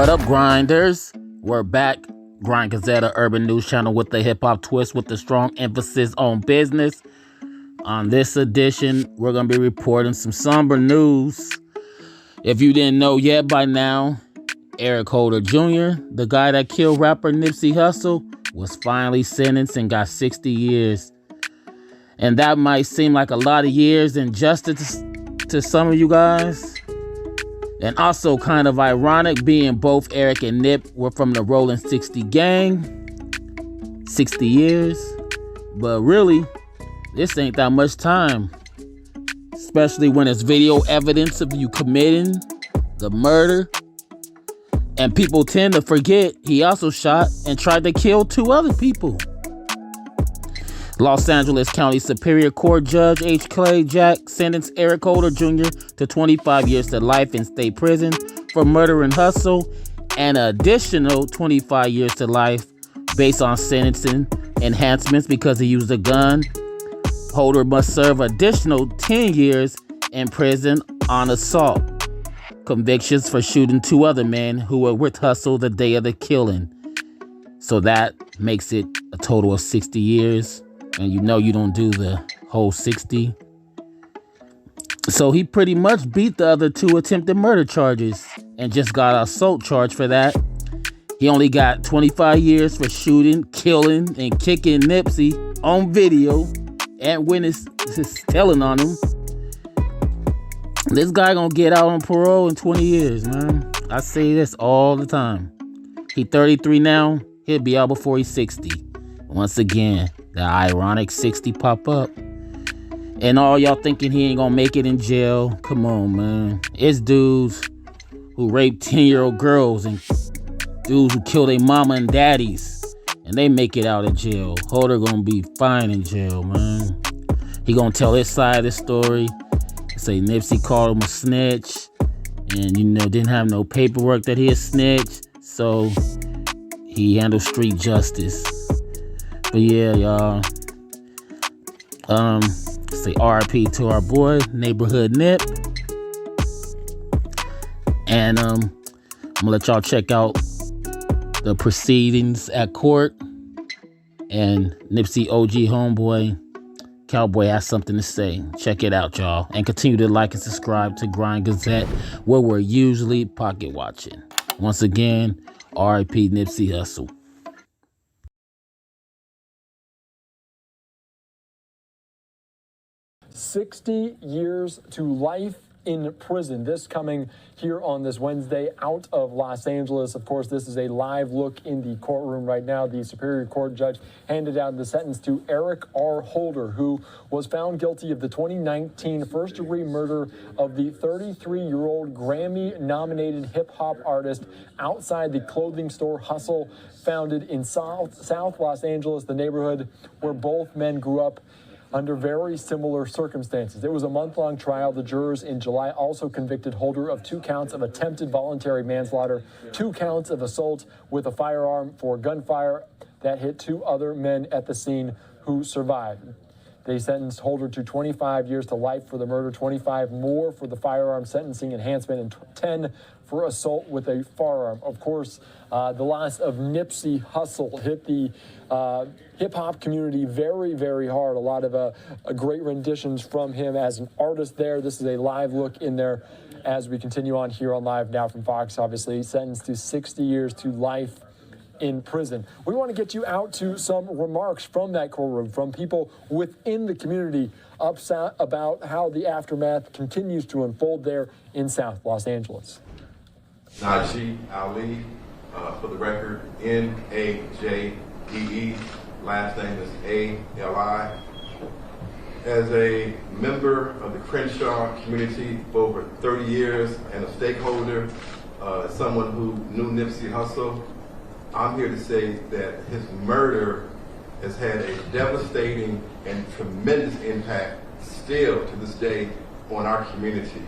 What up, grinders? We're back. Grind Gazette, a urban news channel with a hip-hop twist with a strong emphasis on business. On this edition, we're going to be reporting some somber news. If you didn't know yet by now, Eric Holder Jr., the guy that killed rapper Nipsey Hussle, was finally sentenced and got 60 years. And that might seem like a lot of years in justice to some of you guys. And also kind of ironic, being both Eric and Nip were from the Rolling 60 gang. 60 years. But really, this ain't that much time. Especially when it's video evidence of you committing the murder. And people tend to forget he also shot and tried to kill 2 other people. Los Angeles County Superior Court Judge H. Clay Jack sentenced Eric Holder Jr. to 25 years to life in state prison for murdering Hussle and an additional 25 years to life based on sentencing enhancements because he used a gun. Holder must serve additional 10 years in prison on assault convictions for shooting 2 other men who were with Hussle the day of the killing. So that makes it a total of 60 years. And you know you don't do the whole 60. So he pretty much beat the other 2 attempted murder charges and just got an assault charge for that. He only got 25 years for shooting, killing, and kicking Nipsey on video and witnesses telling on him. This guy gonna get out on parole in 20 years, man. I say this all the time. He 33 now. He'll be out before he's 60. Once again, the ironic 60 pop up. And all y'all thinking he ain't gonna make it in jail. Come on, man. It's dudes who rape 10-year-old girls and dudes who kill their mama and daddies. And they make it out of jail. Holder gonna be fine in jail, man. He gonna tell his side of the story. Say Nipsey called him a snitch. And, didn't have no paperwork that he a snitch. So he handled street justice. But yeah, y'all. Say RIP to our boy, Neighborhood Nip. And I'm gonna let y'all check out the proceedings at court. And Nipsey OG homeboy, Cowboy, has something to say. Check it out, y'all. And continue to like and subscribe to Grind Gazette, where we're usually pocket watching. Once again, RIP Nipsey Hussle. 60 years to life in prison. This coming here on this Wednesday out of Los Angeles. Of course, this is a live look in the courtroom right now. The Superior Court judge handed down the sentence to Eric R. Holder, who was found guilty of the 2019 first-degree murder of the 33-year-old Grammy-nominated hip-hop artist outside the clothing store Hussle, founded in South Los Angeles, the neighborhood where both men grew up under very similar circumstances. It was a month-long trial. The jurors in July also convicted Holder of 2 counts of attempted voluntary manslaughter, 2 counts of assault with a firearm for gunfire that hit 2 other men at the scene who survived. They sentenced Holder to 25 years to life for the murder, 25 more for the firearm sentencing enhancement, and 10 for assault with a firearm. Of course, the loss of Nipsey Hussle hit the hip-hop community very, very hard. A lot of great renditions from him as an artist there. This is a live look in there as we continue on here on Live Now from Fox, obviously. Sentenced to 60 years to life in prison. We want to get you out to some remarks from that courtroom, from people within the community upset about how the aftermath continues to unfold there in South Los Angeles. Najee Ali, for the record, N-A-J-E-E, last name is A-L-I. As a member of the Crenshaw community for over 30 years and a stakeholder, someone who knew Nipsey Hussle, I'm here to say that his murder has had a devastating and tremendous impact still to this day on our community.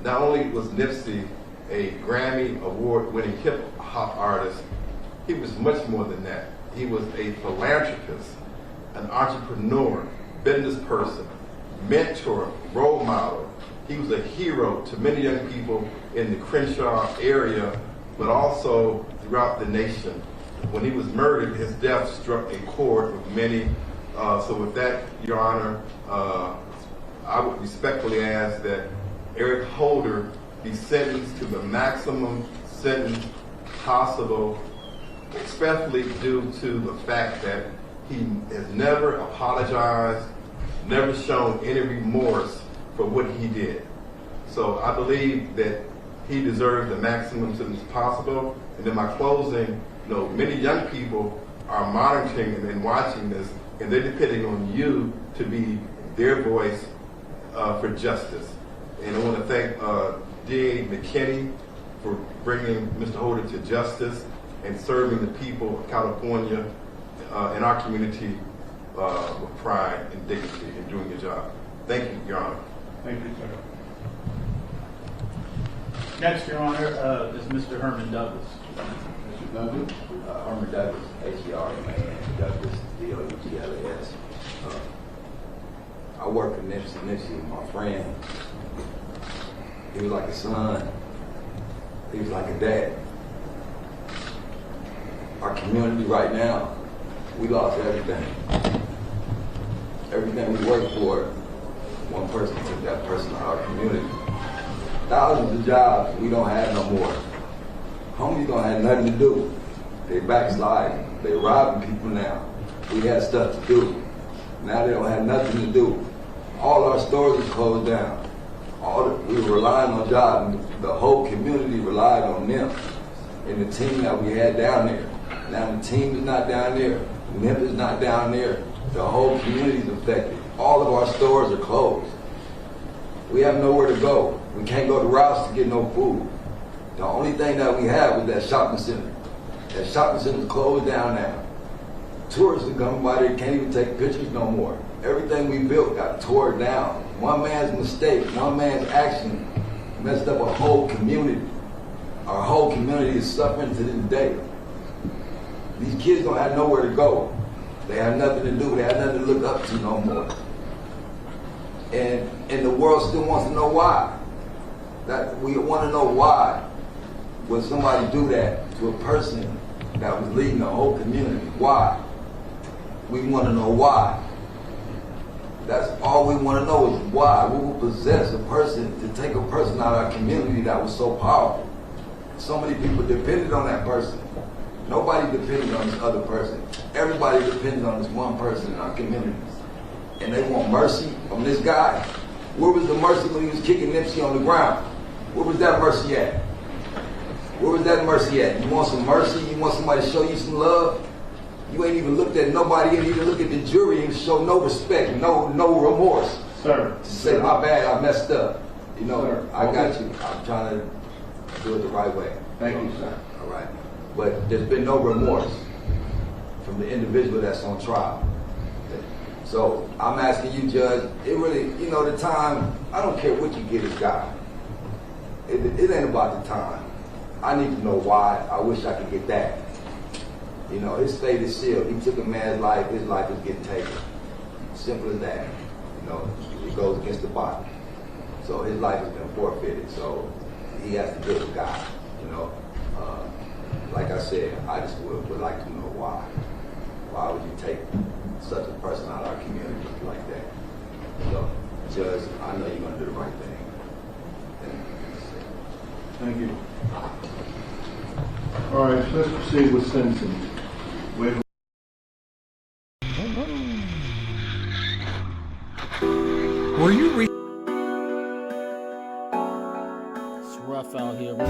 Not only was Nipsey a Grammy award-winning hip-hop artist, he was much more than that. He was a philanthropist, an entrepreneur, business person, mentor, role model. He was a hero to many young people in the Crenshaw area but also throughout the nation. When he was murdered, his death struck a chord with many. So with that, Your Honor, I would respectfully ask that Eric Holder be sentenced to the maximum sentence possible, especially due to the fact that he has never apologized, never shown any remorse for what he did. So I believe that he deserves the maximum sentence possible. And in my closing, many young people are monitoring and watching this, and they're depending on you to be their voice for justice. And I want to thank D.A. McKinney for bringing Mr. Holder to justice and serving the people of California and our community with pride and dignity in doing your job. Thank you, Your Honor. Thank you, sir. Next, Your Honor, is Mr. Herman Douglas. Mr. Douglas? Herman Douglas, H-E-R-M-A-N, Douglas, D-O-U-G-L-A-S. I work for Nipsey, my friend. He was like a son. He was like a dad. Our community right now, we lost everything. Everything we worked for, one person took that person out of our community. Thousands of jobs we don't have no more. Homies don't have nothing to do. They backsliding. They robbing people now. We had stuff to do. Now they don't have nothing to do. All our stores are closed down. We were relying on jobs. The whole community relied on them and the team that we had down there. Now the team is not down there. NIP is not down there. The whole community is affected. All of our stores are closed. We have nowhere to go. We can't go to Rouse to get no food. The only thing that we have was that shopping center. That shopping center is closed down now. Tourists are coming by there, can't even take pictures no more. Everything we built got torn down. One man's mistake, one man's action messed up a whole community. Our whole community is suffering to this day. These kids don't have nowhere to go. They have nothing to do. They have nothing to look up to no more. And the world still wants to know why. That we want to know why would somebody do that to a person that was leading the whole community? Why? We want to know why. That's all we want to know is why. We will possess a person to take a person out of our community that was so powerful. So many people depended on that person. Nobody depended on this other person. Everybody depended on this one person in our communities. And they want mercy from this guy. Where was the mercy when he was kicking Nipsey on the ground? Where was that mercy at? Where was that mercy at? You want some mercy? You want somebody to show you some love? You ain't even looked at nobody, you ain't even look at the jury and show no respect, no remorse. Sir. To say, my bad, I messed up. Sir. I got you. I'm trying to do it the right way. Thank you, sir. All right. But there's been no remorse from the individual that's on trial. So I'm asking you, Judge, it really, the time, I don't care what you get this guy. It ain't about the time. I need to know why. I wish I could get that. His fate is sealed. He took a man's life, his life is getting taken. Simple as that. It goes against the body. So his life has been forfeited. So he has to deal with God. Like I said, I just would like to know why. Why would you take such a person out of our community like that? So, Judge, I know you're going to do the right thing. Thank you. All right, let's proceed with sentencing. Wait. Were you It's rough out here, man.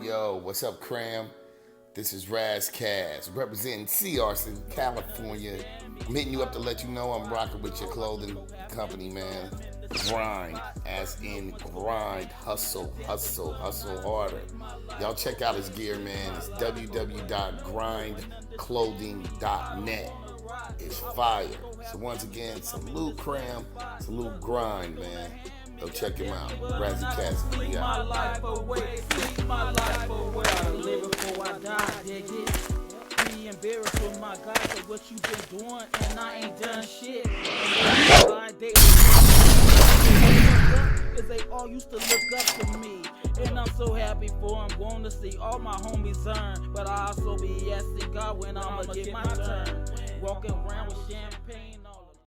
Yo, what's up, Cram? This is Raz Kaz, representing CRC, California. I'm hitting you up to let you know I'm rocking with your clothing company, man. Grind, as in grind, hustle harder. Y'all check out his gear, man. It's www.grindclothing.net. It's fire. So once again, salute Cram, salute Grind, man. Go check him out. Razzie Cassie. Yeah. My life away, my life away. I live before I die, dig it. Be embarrassed with my guys for what you been doing, and I ain't done shit. cause they all used to look up to me. And I'm so happy for I'm going to see all my homies earn. But I also be asking God when I'ma get my turn. Walking around with champagne.